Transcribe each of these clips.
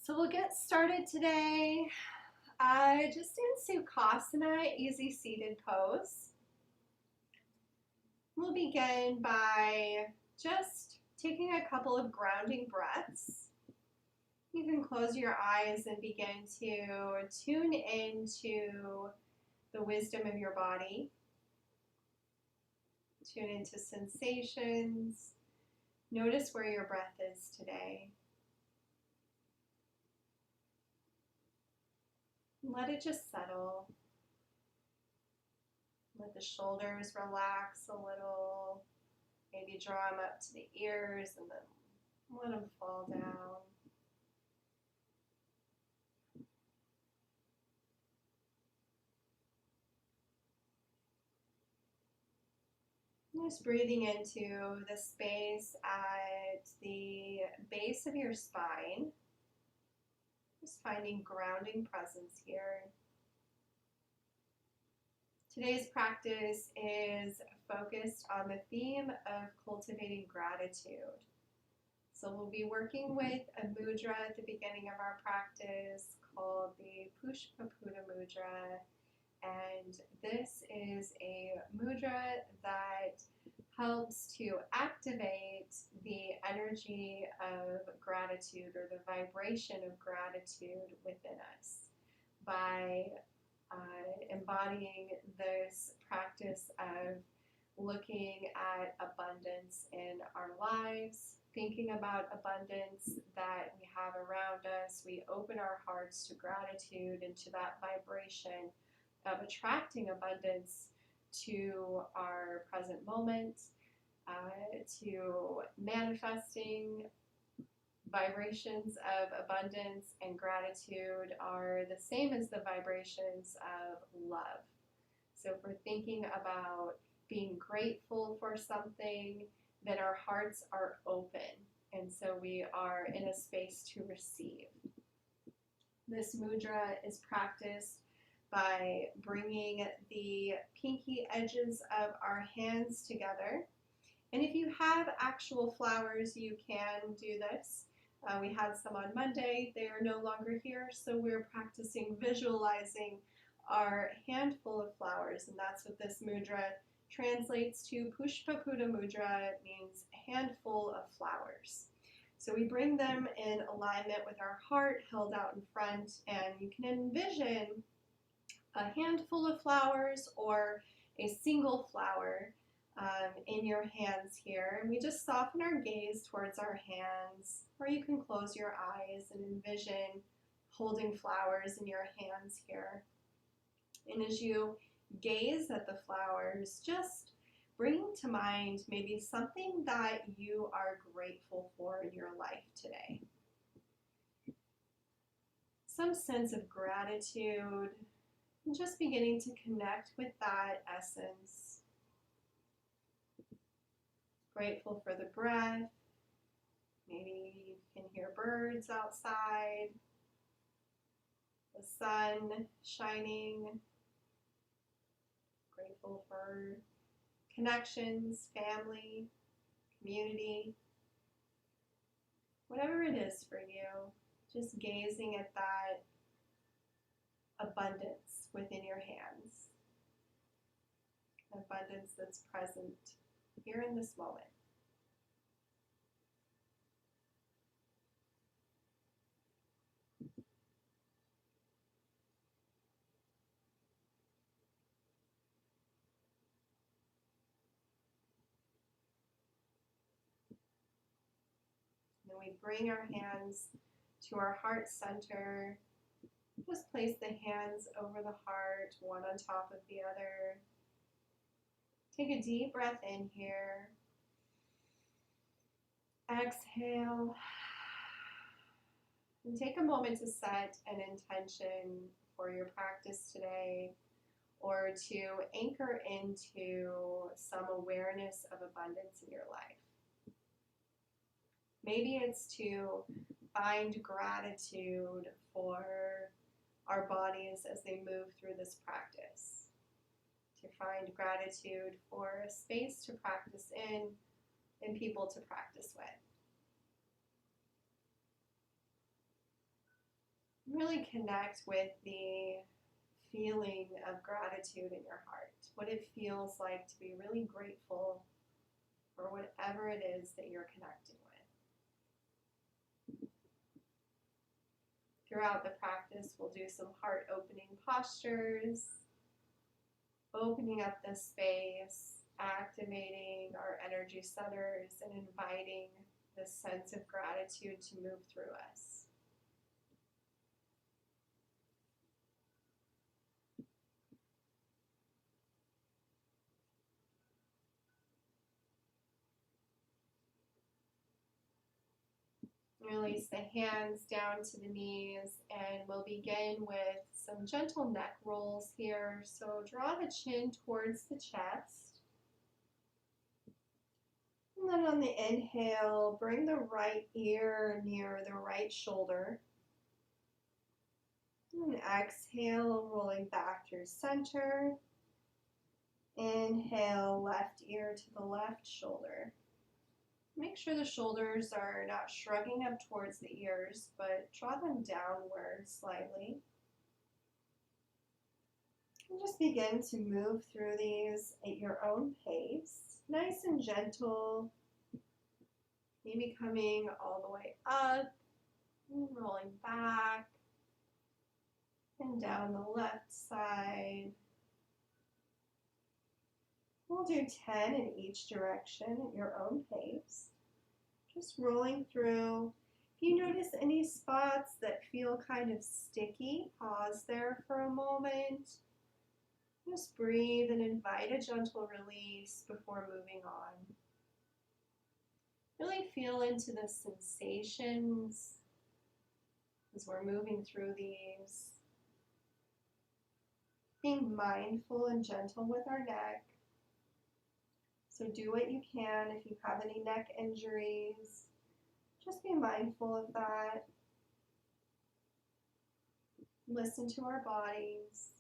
So we'll get started today. Just in Sukhasana, easy seated pose. We'll begin by just taking a couple of grounding breaths. You can close your eyes and begin to tune into the wisdom of your body. Tune into sensations. Notice where your breath is today. Let it just settle. Let the shoulders relax a little. Maybe draw them up to the ears and then let them fall down. Just breathing into the space at the base of your spine. Just finding grounding presence here. Today's practice is focused on the theme of cultivating gratitude. So we'll be working with a mudra at the beginning of our practice called the Pushpaputa mudra. And this is a mudra that helps to activate the energy of gratitude or the vibration of gratitude within us by embodying this practice of looking at abundance in our lives, thinking about abundance that we have around us. We open our hearts to gratitude and to that vibration of attracting abundance to our present moment, to manifesting. Vibrations of abundance and gratitude are the same as the vibrations of love. So if we're thinking about being grateful for something, then our hearts are open, and so we are in a space to receive. This mudra is practiced by bringing the pinky edges of our hands together. And if you have actual flowers, you can do this. We had some on Monday. They are no longer here, so we're practicing visualizing our handful of flowers, and that's what this mudra translates to. Pushpaputa mudra means handful of flowers. So we bring them in alignment with our heart held out in front, and you can envision a handful of flowers or a single flower in your hands here. And we just soften our gaze towards our hands, or you can close your eyes and envision holding flowers in your hands here. And as you gaze at the flowers, just bring to mind maybe something that you are grateful for in your life today. Some sense of gratitude, and just beginning to connect with that essence. Grateful for the breath. Maybe you can hear birds outside, the sun shining. Grateful for connections, family, community. Whatever it is for you, just gazing at that abundance within your hands. Abundance that's present here in this moment. Then we bring our hands to our heart center. Just place the hands over the heart, one on top of the other. Take a deep breath in here. Exhale. And take a moment to set an intention for your practice today, or to anchor into some awareness of abundance in your life. Maybe it's to find gratitude for our bodies as they move through this practice. To find gratitude for a space to practice in and people to practice with. Really connect with the feeling of gratitude in your heart, what it feels like to be really grateful for whatever it is that you're connecting with. Throughout the practice, we'll do some heart opening postures, opening up the space, activating our energy centers, and inviting this sense of gratitude to move through us. Release the hands down to the knees, and we'll begin with some gentle neck rolls here. So draw the chin towards the chest. And then on the inhale, bring the right ear near the right shoulder. And exhale, rolling back through center. Inhale, left ear to the left shoulder. Make sure the shoulders are not shrugging up towards the ears, but draw them downward slightly. And just begin to move through these at your own pace, nice and gentle, maybe coming all the way up, and rolling back, and down the left side. We'll do 10 in each direction at your own pace. Just rolling through. If you notice any spots that feel kind of sticky, pause there for a moment. Just breathe and invite a gentle release before moving on. Really feel into the sensations as we're moving through these. Being mindful and gentle with our neck. So do what you can. If you have any neck injuries, just be mindful of that. Listen to our bodies.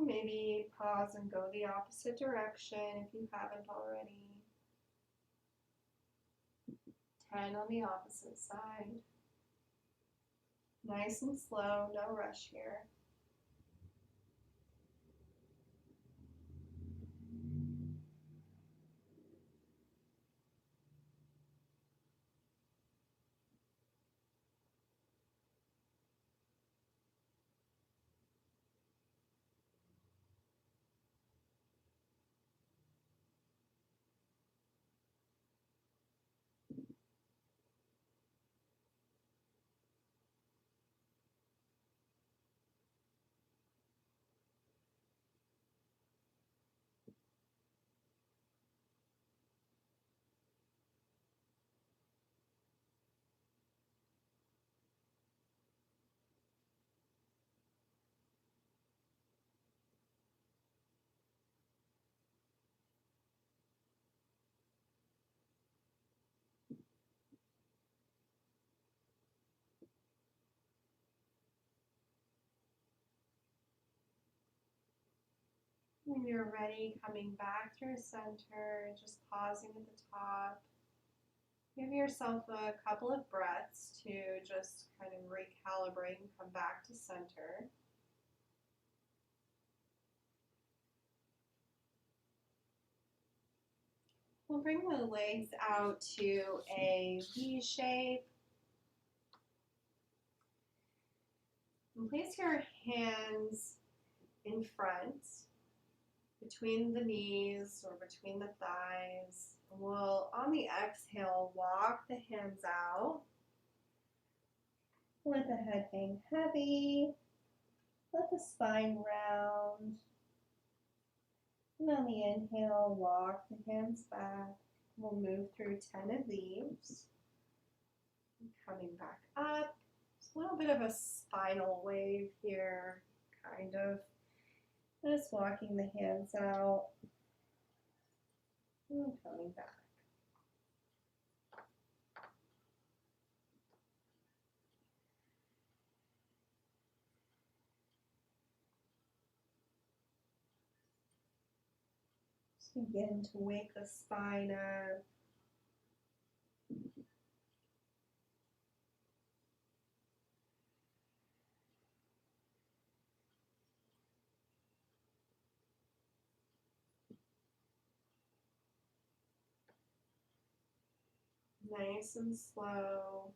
Maybe pause and go the opposite direction if you haven't already. 10 on the opposite side. Nice and slow, no rush here. When you're ready, coming back through center, just pausing at the top. Give yourself a couple of breaths to just kind of recalibrate and come back to center. We'll bring the legs out to a V shape. And place your hands in front, between the knees or between the thighs. We'll, on the exhale, walk the hands out. Let the head hang heavy. Let the spine round. And on the inhale, walk the hands back. We'll move through 10 of these. Coming back up. It's a little bit of a spinal wave here, kind of. Just walking the hands out and coming back. Just begin to wake the spine up. Nice and slow.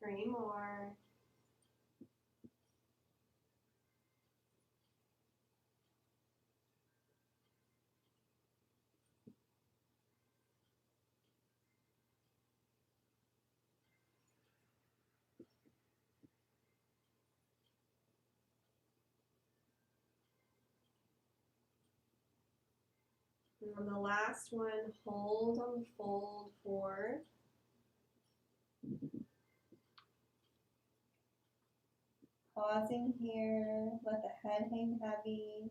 Three more. And on the last one, hold on the fold forward. Pausing here, let the head hang heavy.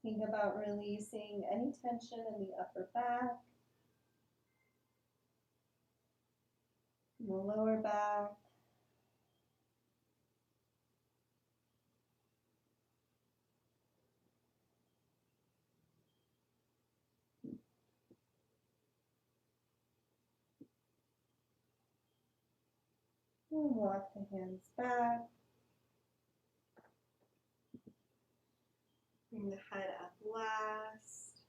Think about releasing any tension in the upper back, the lower back. And walk the hands back. Bring the head up last.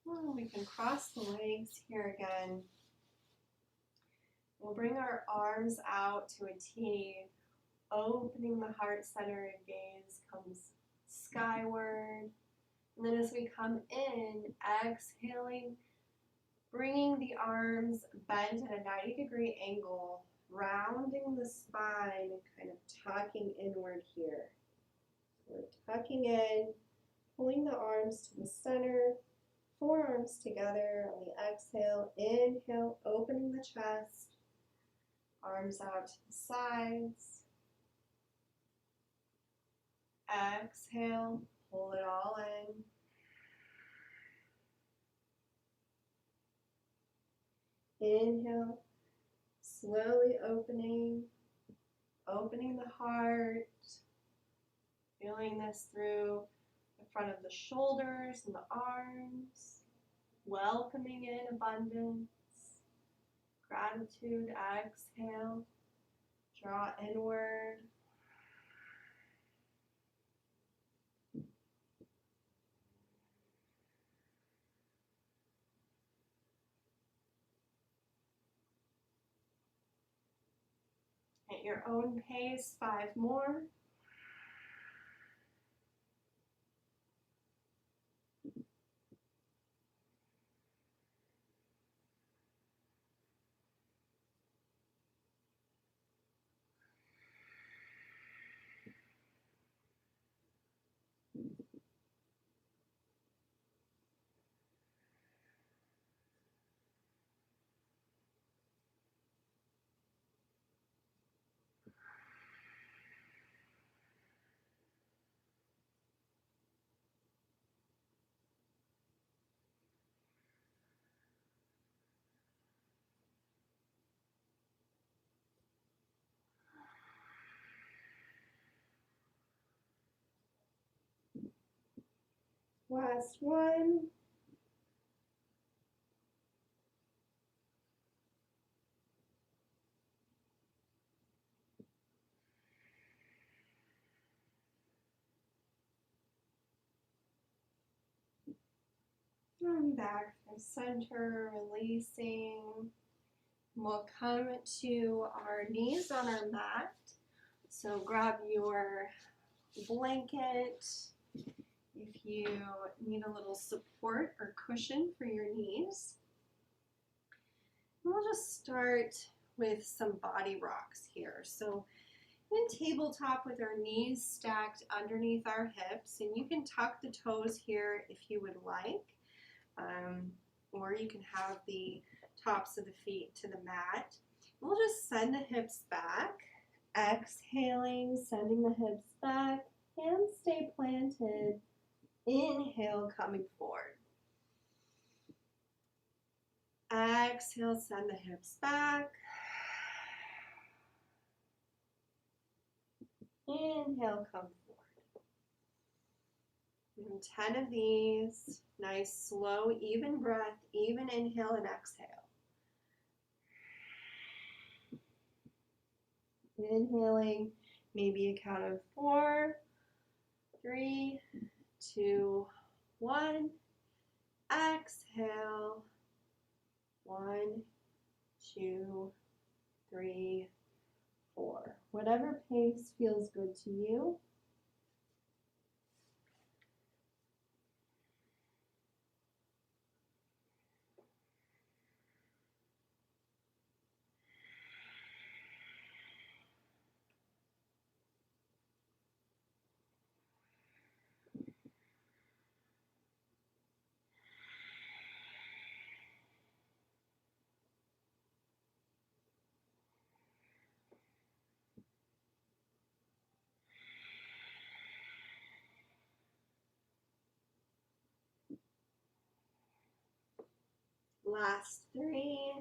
Well, we can cross the legs here again. We'll bring our arms out to a T, opening the heart center and gaze comes skyward. And then as we come in, exhaling, bringing the arms bent at a 90-degree angle, rounding the spine, kind of tucking inward here. We're tucking in, pulling the arms to the center, forearms together on the exhale. Inhale, opening the chest, arms out to the sides. Exhale, pull it all in. Inhale, slowly opening the heart, feeling this through the front of the shoulders and the arms, welcoming in abundance, gratitude. Exhale, draw inward. At your own pace, 5 more. Last one. And Coming back from center, releasing. We'll come to our knees on our mat. So grab your blanket if you need a little support or cushion for your knees. We'll just start with some body rocks here. So in tabletop with our knees stacked underneath our hips, and you can tuck the toes here if you would like, or you can have the tops of the feet to the mat. We'll just send the hips back, exhaling, sending the hips back, hands stay planted. Inhale, coming forward. Exhale, send the hips back. Inhale, come forward. And 10 of these. Nice, slow, even breath, even inhale and exhale. Inhaling, maybe a count of 4, 3, 2, 1. Exhale. 1, 2, 3, 4. Whatever pace feels good to you. Last 3.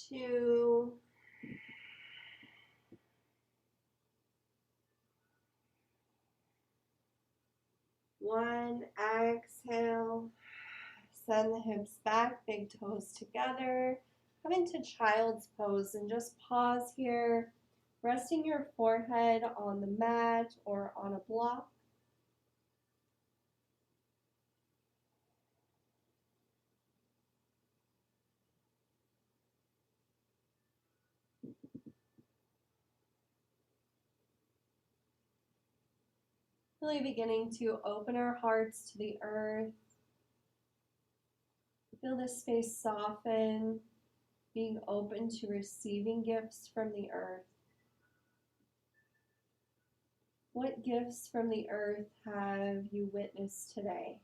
2. 1. Exhale. Send the hips back, big toes together. Come into child's pose and just pause here, resting your forehead on the mat or on a block. Really beginning to open our hearts to the earth. Feel this space soften, being open to receiving gifts from the earth. What gifts from the earth have you witnessed today?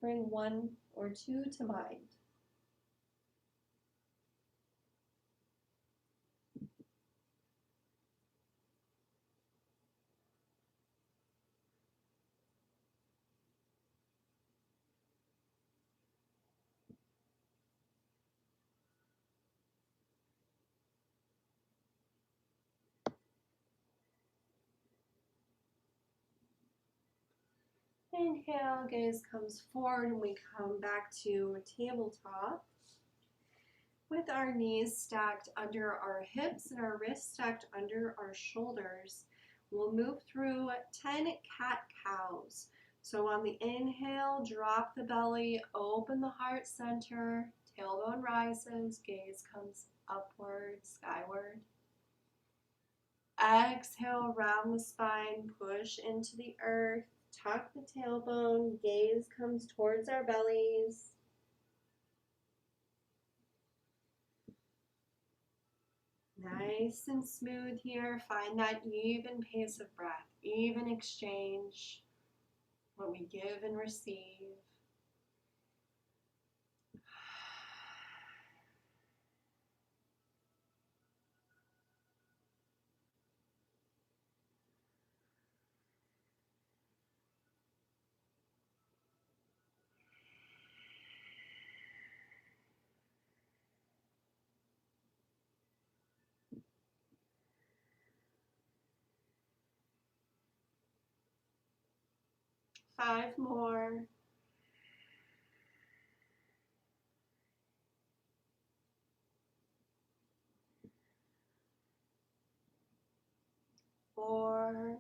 Bring 1 or 2 to mind. Inhale, gaze comes forward, and we come back to tabletop with our knees stacked under our hips and our wrists stacked under our shoulders. We'll move through 10 cat-cows. So on the inhale, drop the belly, open the heart center, tailbone rises, gaze comes upward, skyward. Exhale, round the spine, push into the earth, tuck the tailbone, gaze comes towards our bellies. Nice and smooth here. Find that even pace of breath, even exchange, what we give and receive. Five more. 4,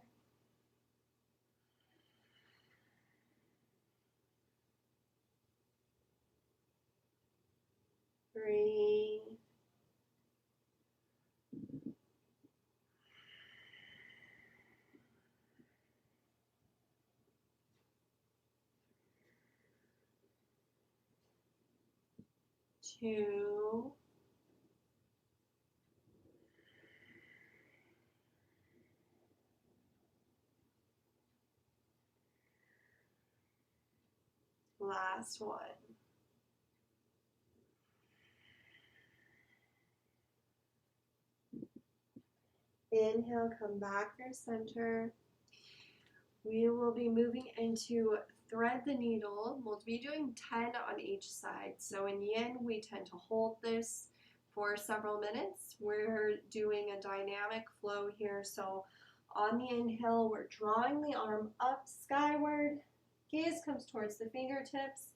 2, last one. Inhale, come back through center. We will be moving into thread the needle. We'll be doing 10 on each side. So in yin, we tend to hold this for several minutes. We're doing a dynamic flow here. So on the inhale, we're drawing the arm up skyward. Gaze comes towards the fingertips.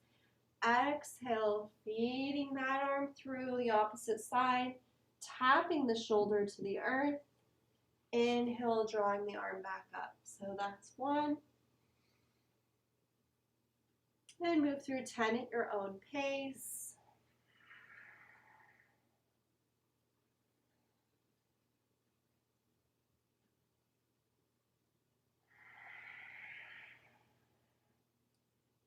Exhale, feeding that arm through the opposite side, tapping the shoulder to the earth. Inhale, drawing the arm back up. So that's 1. And move through 10 at your own pace.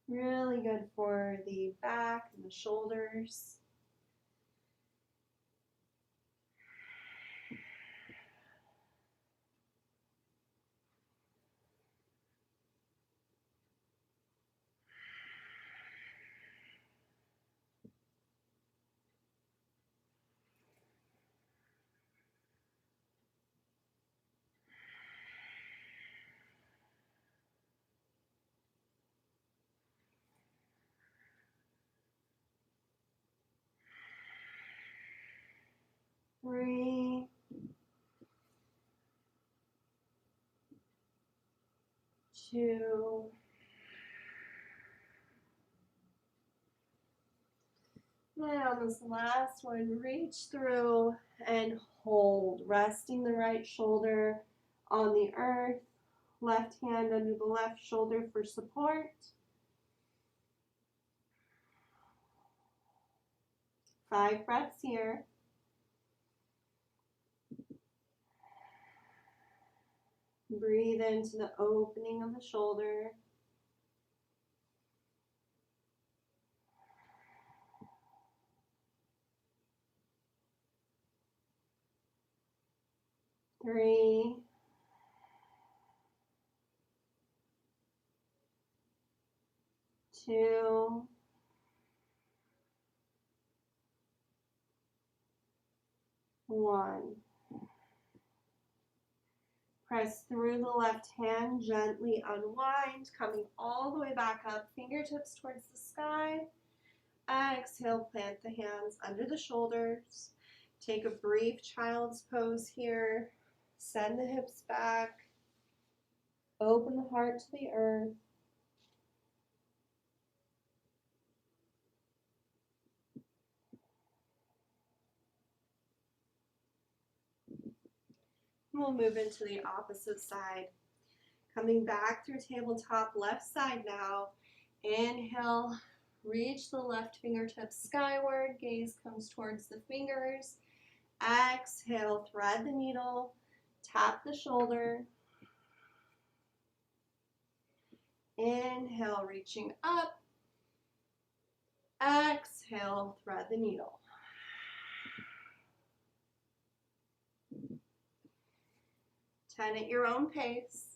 Really good for the back and the shoulders. Three, 2, and on this last one, reach through and hold, resting the right shoulder on the earth, left hand under the left shoulder for support. 5 breaths here. Breathe into the opening of the shoulder. Three, 2, 1. Press through the left hand, gently unwind, coming all the way back up, fingertips towards the sky. Exhale, plant the hands under the shoulders. Take a brief child's pose here. Send the hips back. Open the heart to the earth. We'll move into the opposite side. Coming back through tabletop, left side now. Inhale, reach the left fingertips skyward. Gaze comes towards the fingers. Exhale, thread the needle. Tap the shoulder. Inhale, reaching up. Exhale, thread the needle. Ten at your own pace.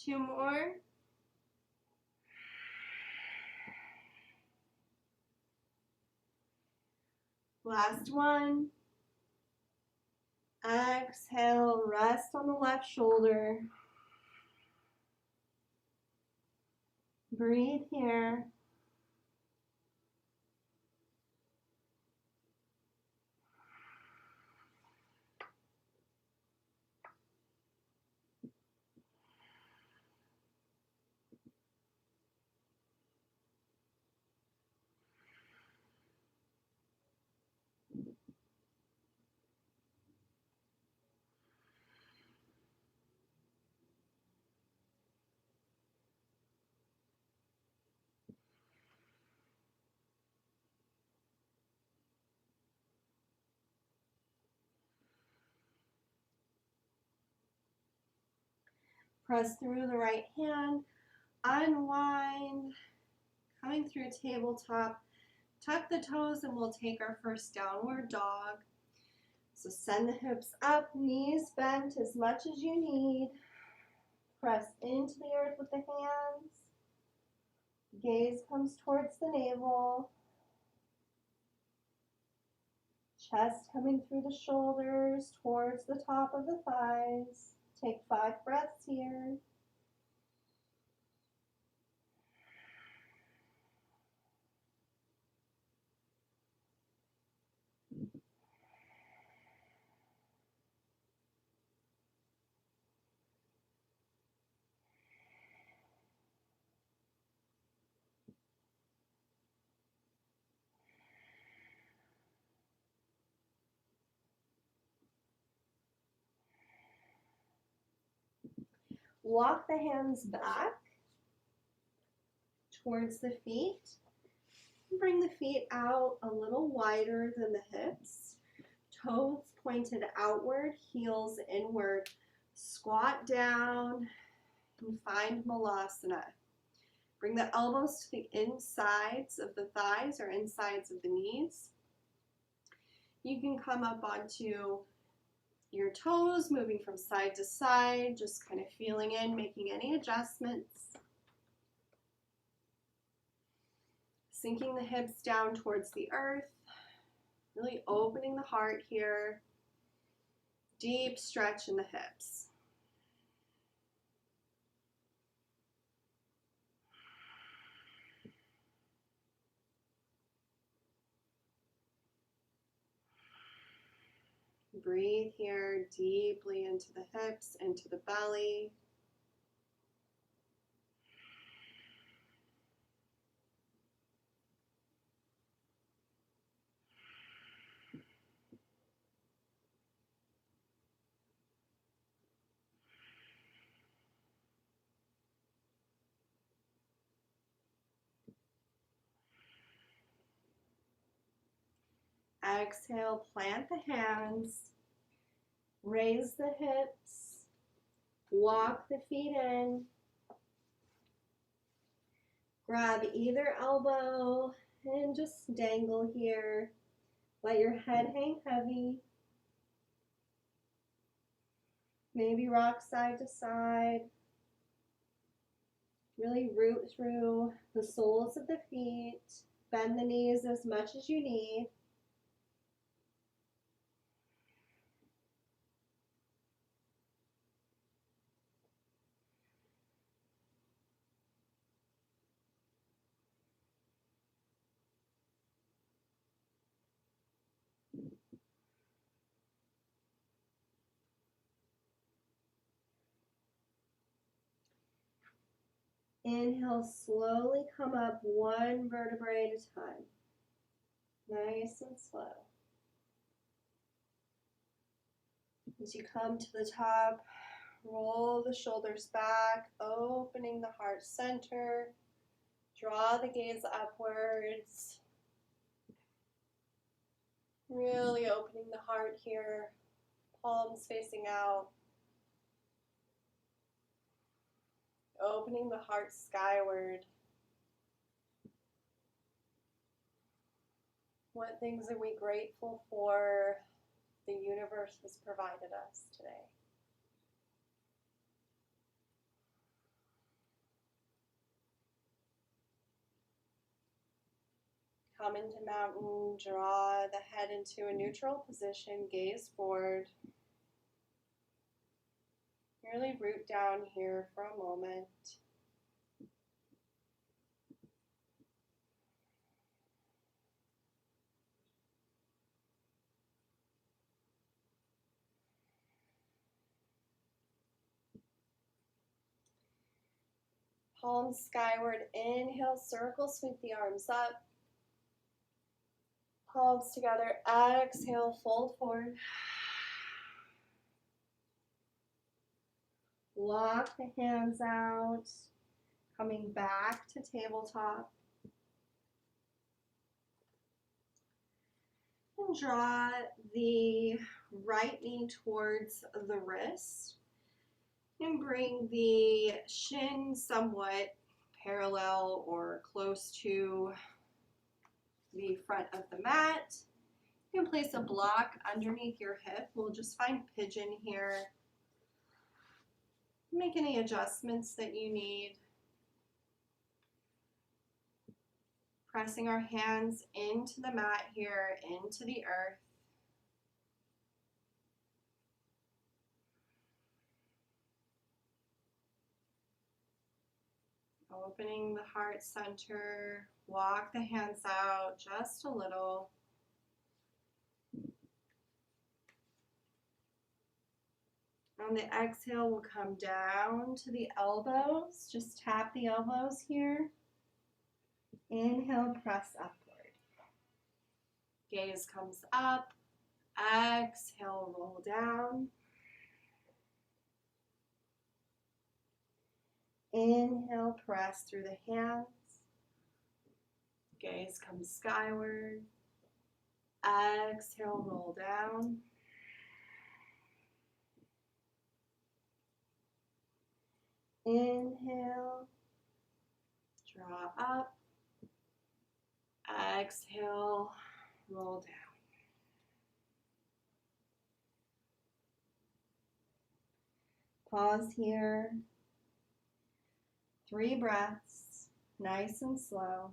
Two more. Last one. Exhale, rest on the left shoulder. Breathe here. Press through the right hand, unwind, coming through tabletop. Tuck the toes and we'll take our first downward dog. So send the hips up, knees bent as much as you need. Press into the earth with the hands. Gaze comes towards the navel. Chest coming through the shoulders towards the top of the thighs. Take 5 breaths here. Walk the hands back towards the feet. Bring the feet out a little wider than the hips. Toes pointed outward, heels inward. Squat down and find Malasana. Bring the elbows to the insides of the thighs or insides of the knees. You can come up onto your toes, moving from side to side, just kind of feeling in, making any adjustments. Sinking the hips down towards the earth, really opening the heart here. Deep stretch in the hips. Breathe here deeply into the hips, into the belly. Exhale, plant the hands, raise the hips, walk the feet in, grab either elbow and just dangle here. Let your head hang heavy. Maybe rock side to side. Really root through the soles of the feet. Bend the knees as much as you need. Inhale, slowly come up one vertebrae at a time. Nice and slow. As you come to the top, roll the shoulders back, opening the heart center. Draw the gaze upwards. Really opening the heart here. Palms facing out. Opening the heart skyward. What things are we grateful for the universe has provided us today? Come into mountain, draw the head into a neutral position, gaze forward. Really root down here for a moment. Palms skyward, inhale, circle, sweep the arms up. Palms together, exhale, fold forward. Walk the hands out, coming back to tabletop. And draw the right knee towards the wrist. And bring the shin somewhat parallel or close to the front of the mat. You can place a block underneath your hip. We'll just find pigeon here. Make any adjustments that you need. Pressing our hands into the mat here, into the earth. Opening the heart center. Walk the hands out just a little. On the exhale, we'll come down to the elbows. Just tap the elbows here. Inhale, press upward. Gaze comes up. Exhale, roll down. Inhale, press through the hands. Gaze comes skyward. Exhale, roll down. Inhale, draw up. Exhale, roll down. Pause here. 3 breaths, nice and slow.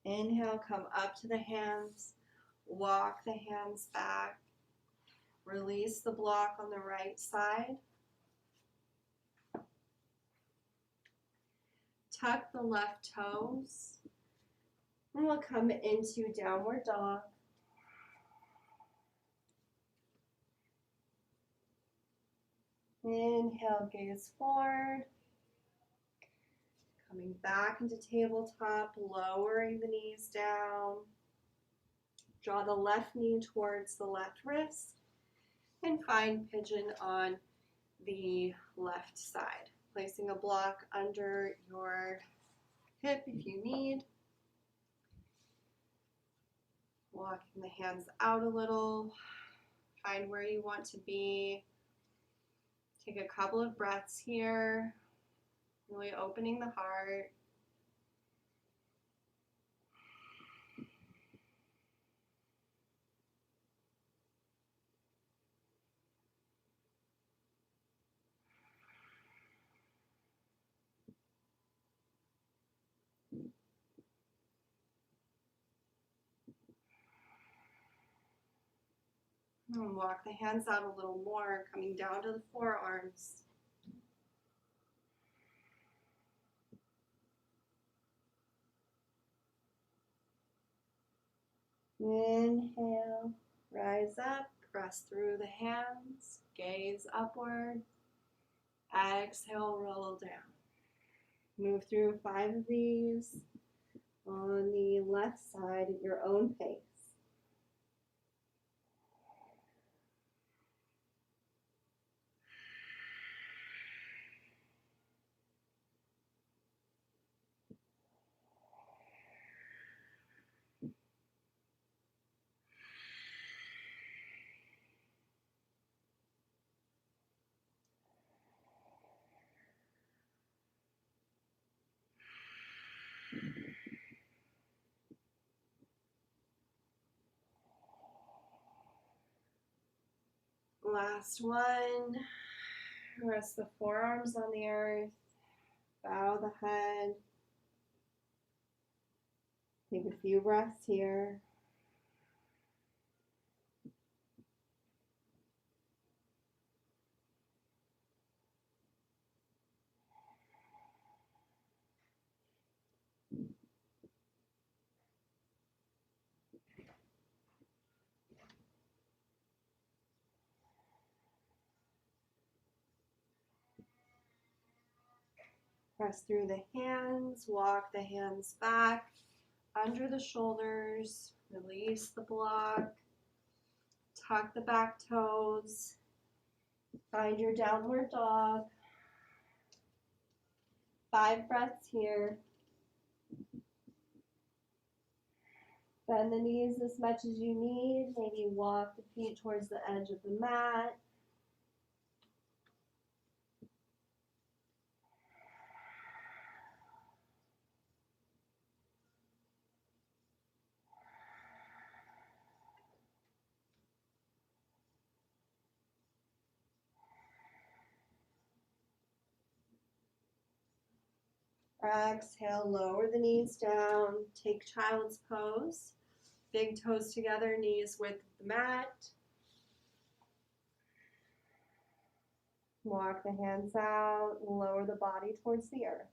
Inhale, come up to the hands, walk the hands back, release the block on the right side, tuck the left toes, and we'll come into downward dog. Inhale, gaze forward, coming back into tabletop, lowering the knees down. Draw the left knee towards the left wrist and find pigeon on the left side. Placing a block under your hip if you need. Walking the hands out a little. Find where you want to be. Take a couple of breaths here. Really opening the heart. And walk the hands out a little more, coming down to the forearms. Inhale, rise up, press through the hands, gaze upward. Exhale, roll down. Move through 5 of these on the left side at your own pace. Last one. Rest the forearms on the earth. Bow the head. Take a few breaths here. Press through the hands, walk the hands back, under the shoulders, release the block. tuck the back toes. Find your downward dog. 5 breaths here. Bend the knees as much as you need. Maybe walk the feet towards the edge of the mat. Exhale, lower the knees down. Take child's pose. Big toes together, knees width of the mat. Walk the hands out, lower the body towards the earth.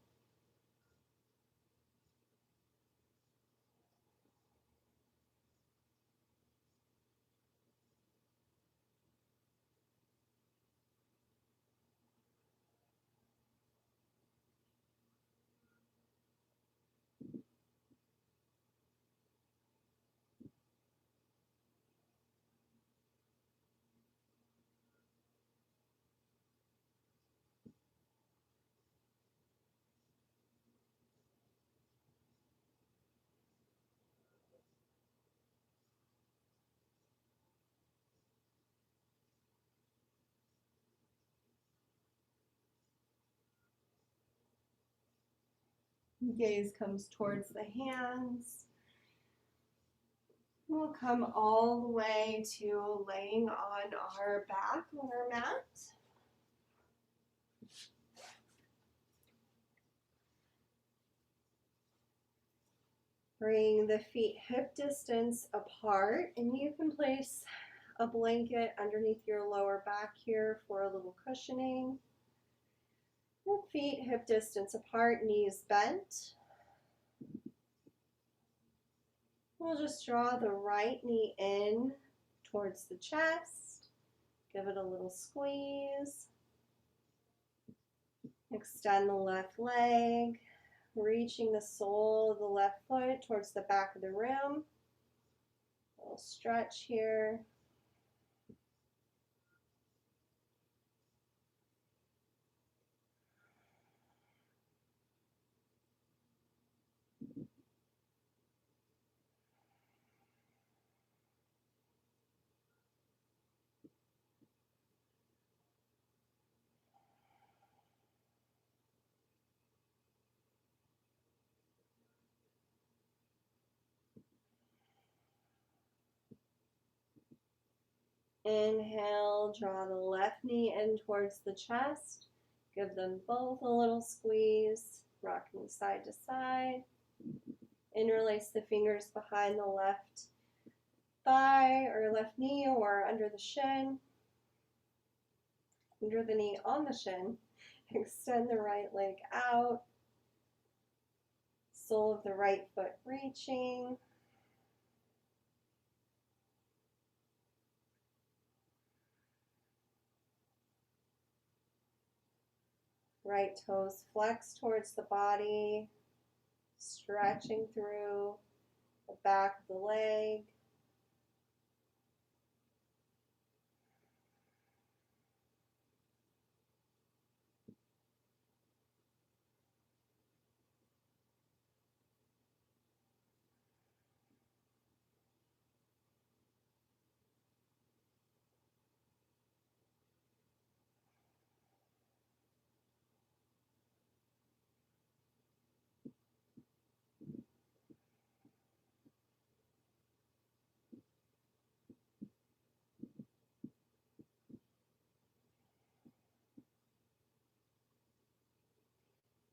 Gaze comes towards the hands. We'll come all the way to laying on our back on our mat. Bring the feet hip distance apart, and you can place a blanket underneath your lower back here for a little cushioning. The feet hip distance apart, knees bent. We'll just draw the right knee in towards the chest. Give it a little squeeze. Extend the left leg, reaching the sole of the left foot towards the back of the room. A little stretch here. Inhale, draw the left knee in towards the chest. Give them both a little squeeze, rocking side to side. Interlace the fingers behind the left thigh or left knee or under the shin. Under the knee on the shin. Extend the right leg out. Sole of the right foot reaching. Right toes flex towards the body, stretching through the back of the leg.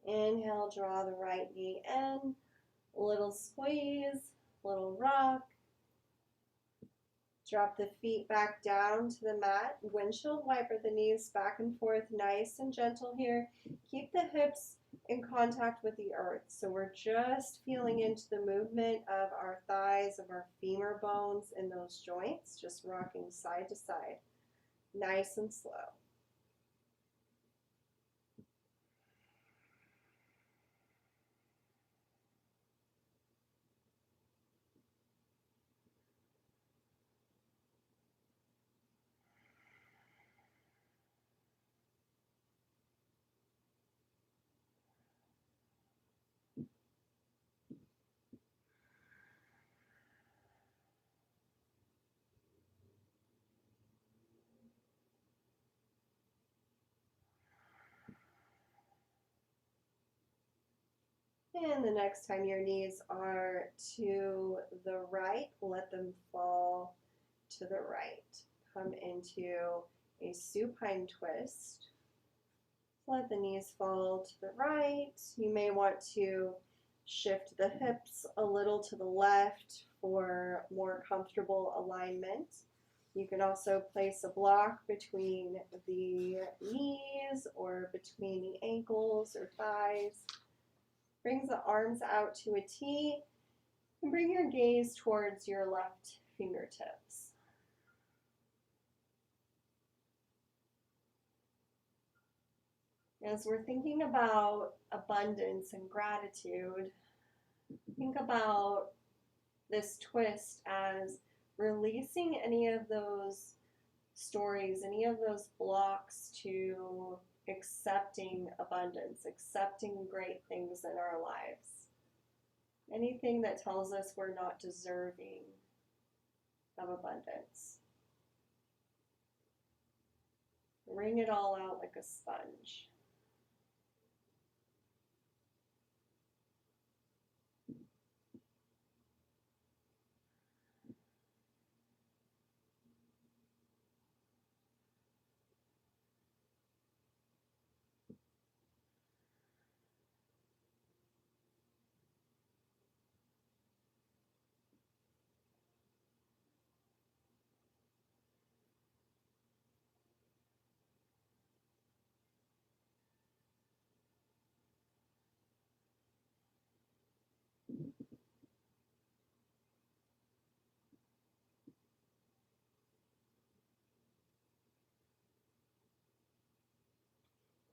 Inhale, draw the right knee in, a little squeeze, little rock. Drop the feet back down to the mat. Windshield wiper the knees back and forth, nice and gentle here. Keep the hips in contact with the earth. So we're just feeling into the movement of our thighs, of our femur bones in those joints, just rocking side to side, nice and slow. And the next time your knees are to the right, let them fall to the right. Come into a supine twist. Let the knees fall to the right. You may want to shift the hips a little to the left for more comfortable alignment. You can also place a block between the knees or between the ankles or thighs. Bring the arms out to a T and bring your gaze towards your left fingertips. As we're thinking about abundance and gratitude, think about this twist as releasing any of those stories, any of those blocks to accepting abundance, accepting great things in our lives. Anything that tells us we're not deserving of abundance. Wring it all out like a sponge.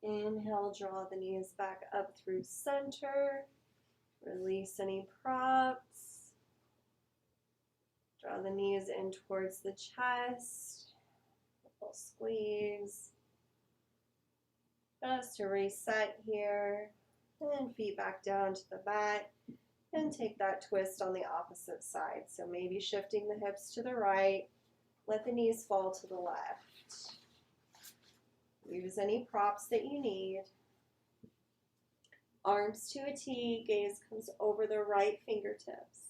Inhale, draw the knees back up through center. Release any props. Draw the knees in towards the chest. A little squeeze. Just to reset here. And feet back down to the mat. And take that twist on the opposite side. So maybe shifting the hips to the right. Let the knees fall to the left. Use any props that you need. Arms to a T, gaze comes over the right fingertips.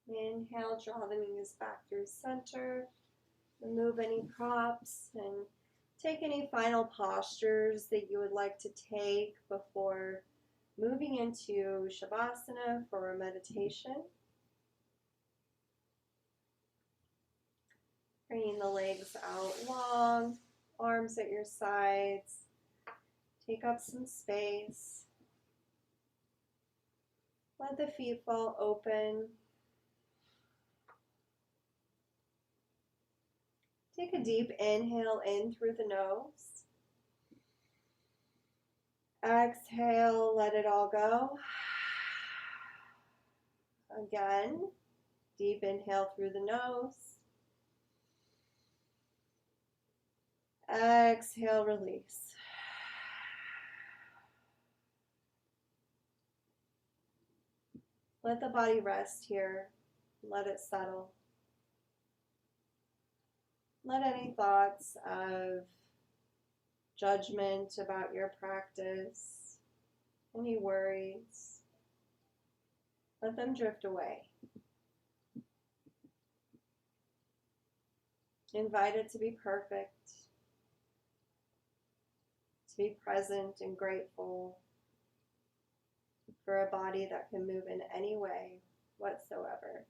Inhale, draw the knees back through center. Remove any props and take any final postures that you would like to take before moving into Shavasana for a meditation. Bringing the legs out long, arms at your sides. Take up some space. Let the feet fall open. Take a deep inhale in through the nose. Exhale, let it all go. Again, deep inhale through the nose. Exhale, release. Let the body rest here. Let it settle. Let any thoughts of judgment about your practice, any worries, let them drift away. Invite it to be perfect, to be present and grateful for a body that can move in any way whatsoever,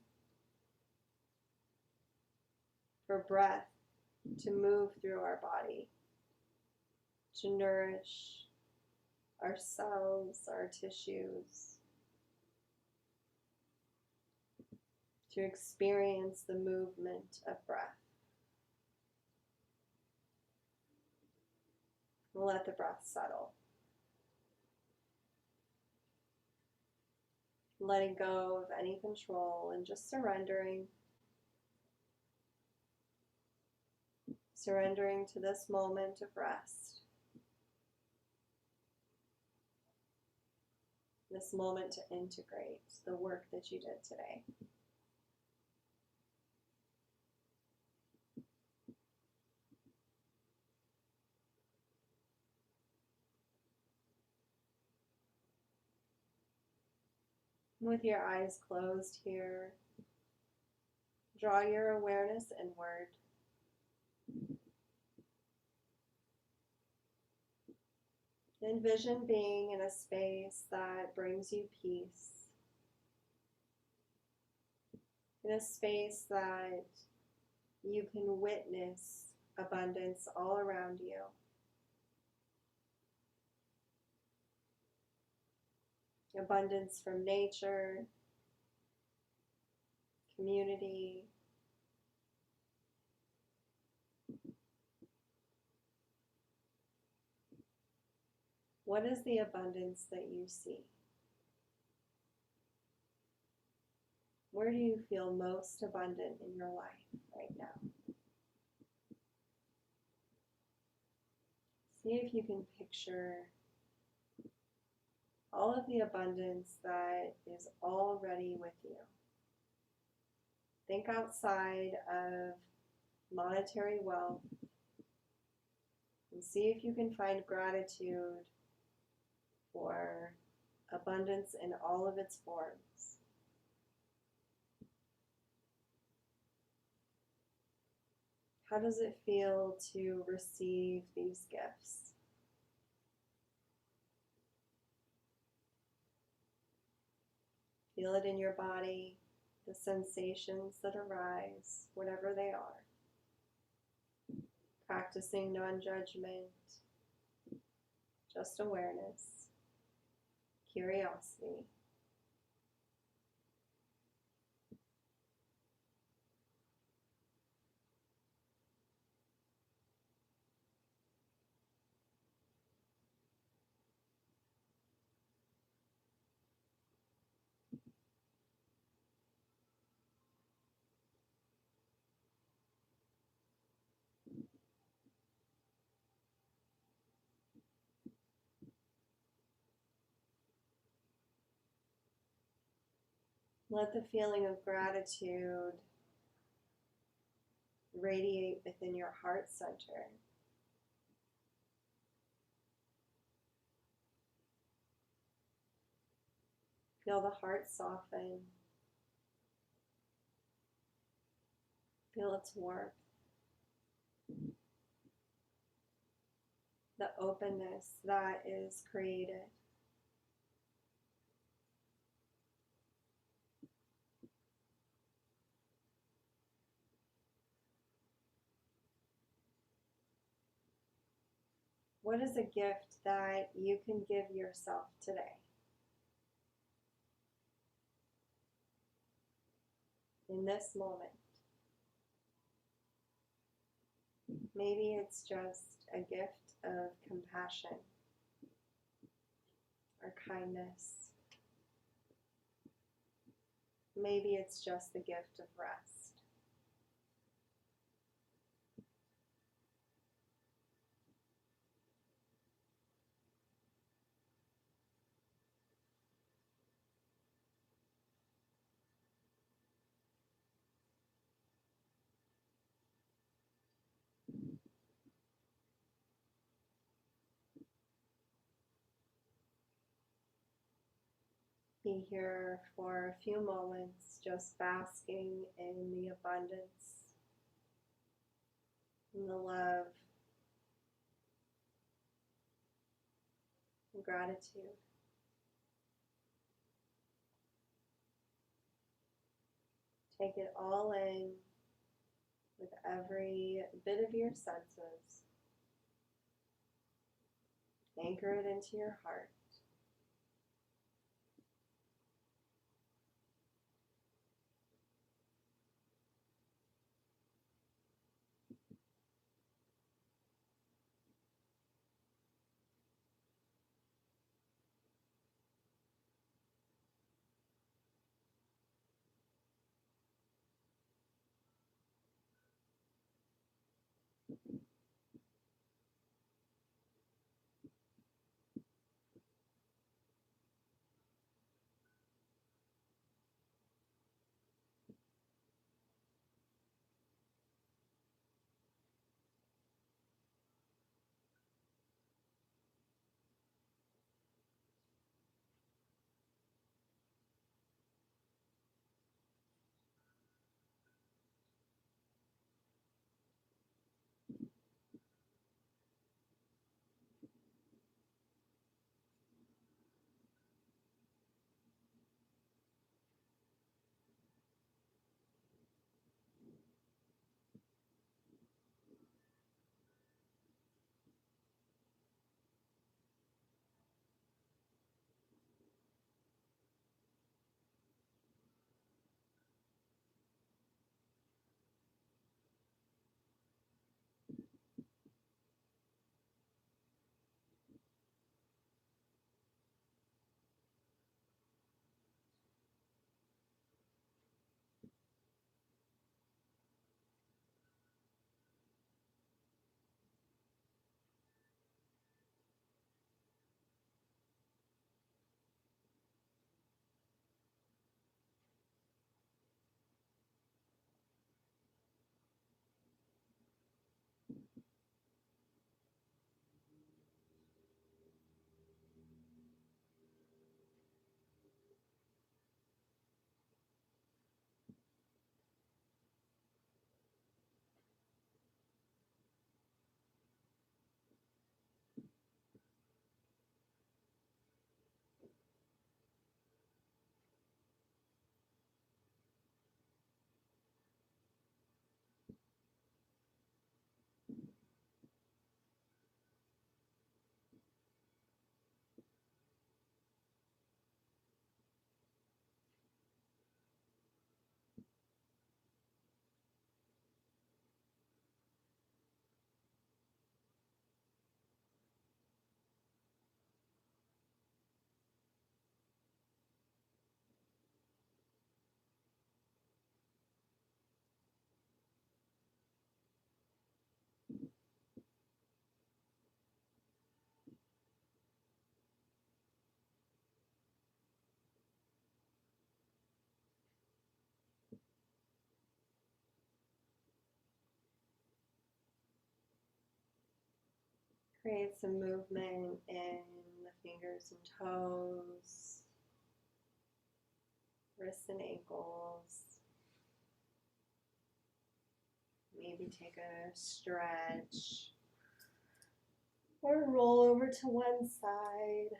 for breath to move through our body, to nourish our cells, our tissues, to experience the movement of breath. And let the breath settle. Letting go of any control and just surrendering. Surrendering to this moment of rest. This moment to integrate the work that you did today. With your eyes closed here, draw your awareness inward. Envision being in a space that brings you peace, in a space that you can witness abundance all around you. Abundance from nature, community, what is the abundance that you see? Where do you feel most abundant in your life right now? See if you can picture all of the abundance that is already with you. Think outside of monetary wealth and see if you can find gratitude for abundance in all of its forms. How does it feel to receive these gifts? Feel it in your body, the sensations that arise, whatever they are. Practicing non-judgment, just awareness, curiosity. Let the feeling of gratitude radiate within your heart center. Feel the heart soften. Feel its warmth. The openness that is created. What is a gift that you can give yourself today? In this moment. Maybe it's just a gift of compassion or kindness. Maybe it's just the gift of rest. Be here for a few moments, just basking in the abundance and the love and gratitude. Take it all in with every bit of your senses. Anchor it into your heart. Create some movement in the fingers and toes, wrists and ankles. Maybe take a stretch or roll over to one side.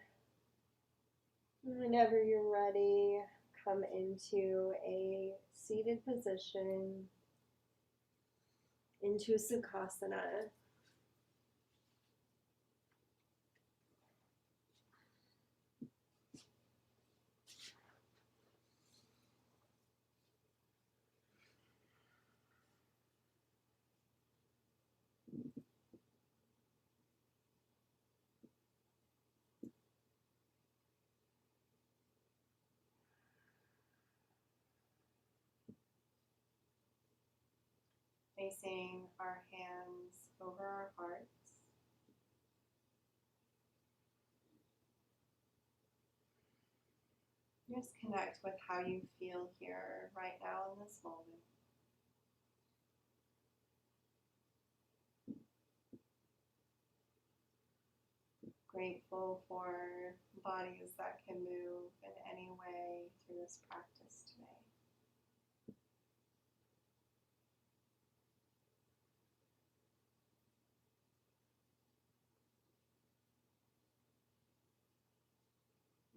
Whenever you're ready, come into a seated position, into Sukhasana. Placing our hands over our hearts. Just connect with how you feel here right now in this moment. Grateful for bodies that can move in any way through this practice today.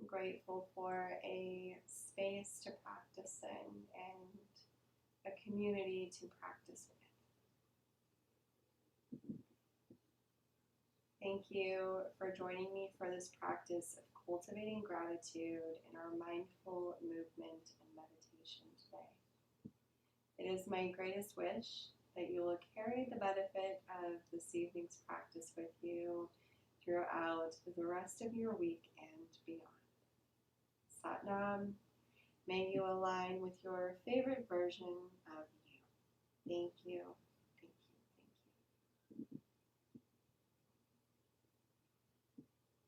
grateful for a space to practice in and a community to practice with. Thank you for joining me for this practice of cultivating gratitude in our mindful movement and meditation today. It is my greatest wish that you will carry the benefit of this evening's practice with you throughout the rest of your week and beyond. Satnam, may you align with your favorite version of you. Thank you.